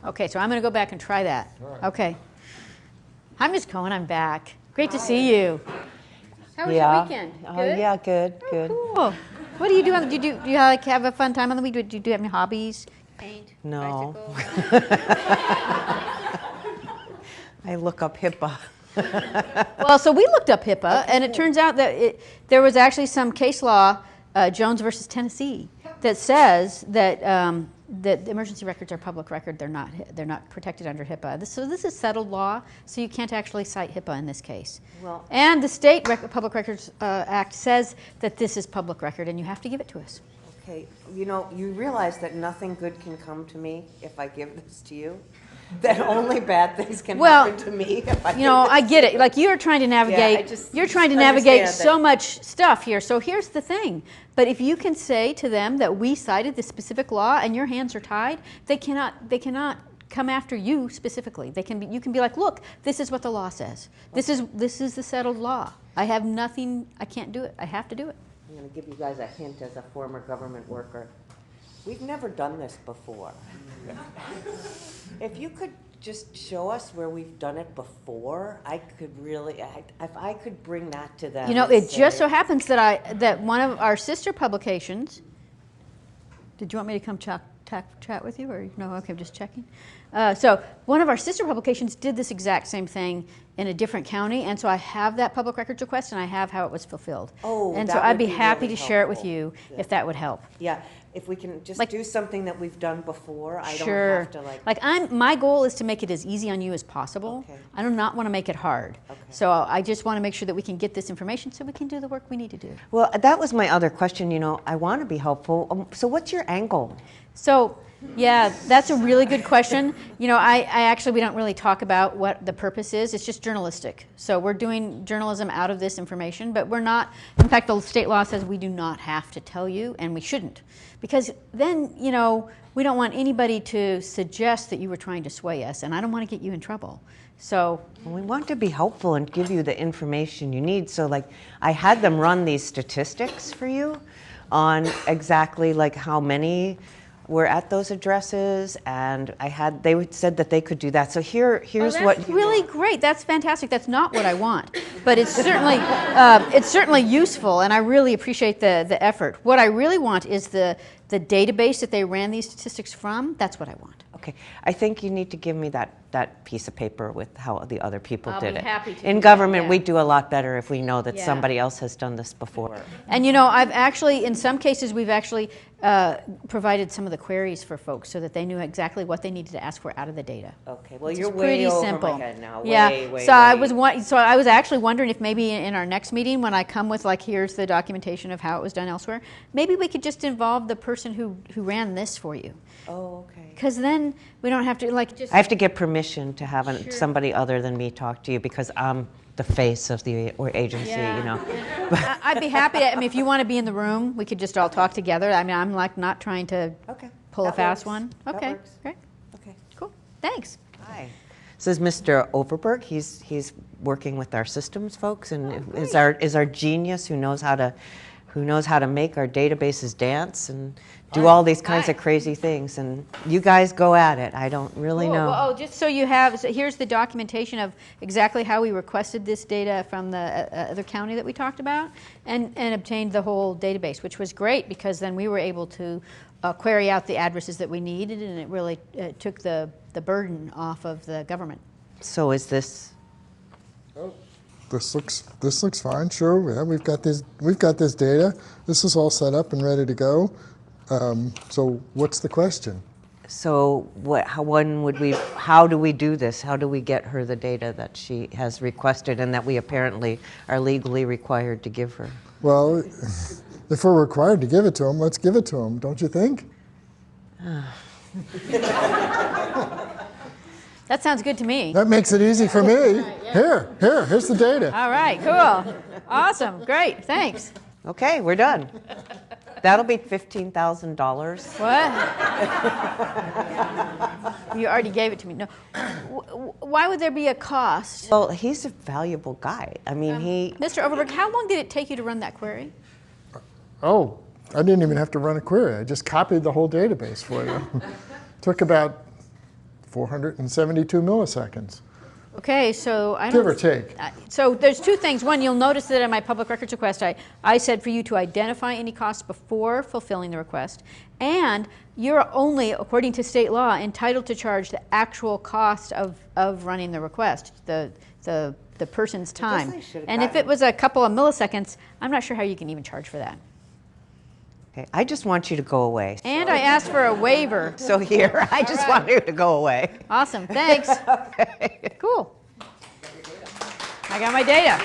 Okay, so I'm going to go back and try that. Right. Okay. Hi, Ms. Cohen. I'm back. Great to see you. How was your weekend? Good? Oh, yeah, good, good. Cool. What do you do? Do you like have a fun time on the week? Do you have any hobbies? Paint? No. Bicycle? I look up HIPAA. Well, so we looked up HIPAA, and it turns out that there was actually some case law, Jones versus Tennessee, that says that that emergency records are public record. They're not protected under HIPAA. So this is settled law. So you can't actually cite HIPAA in this case. Well, and the State Public Records Act says that this is public record, and you have to give it to us. okay, you know, you realize that nothing good can come to me if I give this to you? That only bad things can happen to me if I I get it. Like you're trying to navigate. You're trying to navigate so much stuff here. So here's the thing. But if you can say to them that we cited this specific law and your hands are tied, they cannot come after you specifically. You can be like, look, this is what the law says. This is the settled law. I have nothing. I can't do it. I have to do it. I'm going to give you guys a hint as a former government worker. We've never done this before. If you could just show us where we've done it before, I could really, if I could bring that to them. It just so happens that one of our sister publications. Did you want me to come chat with you, or no? Okay, I'm just checking. So one of our sister publications did this exact same thing in a different county, and so I have that public records request, and I have how it was fulfilled. Oh, and that so I'd would be be happy really to share it with helpful. you if that would help. Yeah, if we can just do something that we've done before, I don't Sure. have to My goal is to make it as easy on you as possible. Okay. I do not want to make it hard. Okay. So I just want to make sure that we can get this information so we can do the work we need to do. Well, that was my other question. I want to be helpful. So what's your angle? So, yeah, that's a really good question. We don't really talk about what the purpose is. It's just journalistic. So we're doing journalism out of this information, but we're not. In fact, the state law says we do not have to tell you, and we shouldn't. Because then, we don't want anybody to suggest that you were trying to sway us, and I don't want to get you in trouble. So we want to be helpful and give you the information you need. So I had them run these statistics for you on exactly how many were at those addresses, and they said that they could do that. So here's that's really great. That's fantastic. That's not what I want, but it's certainly useful, and I really appreciate the effort. What I really want is the database that they ran these statistics from. That's what I want. Okay, I think you need to give me that piece of paper with how the other people did it. I'll be happy to. In government, we do a lot better if we know that somebody else has done this before. And I've actually, in some cases, we've actually provided some of the queries for folks so that they knew exactly what they needed to ask for out of the data. Okay, well, you're way over simple. my head now. So I was actually wondering if maybe in our next meeting, when I come with here's the documentation of how it was done elsewhere, maybe we could just involve the person who ran this for you. Oh, okay. Because then we don't have to I have to get permission to have somebody other than me talk to you because I'm the face of the agency, I'd be happy to, if you want to be in the room, we could just all talk together. I'm not trying to pull a fast one. Okay, great. Okay, cool. Thanks. Hi. This is Mr. Overberg. He's working with our systems folks and is our genius who knows how to make our databases dance and do all these kinds of crazy things. And you guys go at it. I don't really know. Well, just so you have, here's the documentation of exactly how we requested this data from the other county that we talked about and obtained the whole database, which was great because then we were able to query out the addresses that we needed, and it really took the burden off of the government. So is this? Oh, this looks fine. Sure, yeah, we've got this data. This is all set up and ready to go. So what's the question? So how do we do this? How do we get her the data that she has requested and that we apparently are legally required to give her? Well, if we're required to give it to them, let's give it to them, don't you think? That sounds good to me. That makes it easy for me. Here's the data. All right, cool. Awesome, great, thanks. Okay, we're done. That'll be $15,000. What? You already gave it to me. No. Why would there be a cost? Well, he's a valuable guy. Mr. Overberg, how long did it take you to run that query? Oh, I didn't even have to run a query. I just copied the whole database for you. Took about 472 milliseconds, Okay, so I give don't. or take. So there's two things. One, you'll notice that in my public records request, I said for you to identify any costs before fulfilling the request, and you're only, according to state law, entitled to charge the actual cost of running the request, the person's time. I should've And if gotten- it was a couple of milliseconds, I'm not sure how you can even charge for that. Okay, I just want you to go away. And I asked for a waiver. So here, I just want you to go away. Awesome, thanks. Cool. I got my data.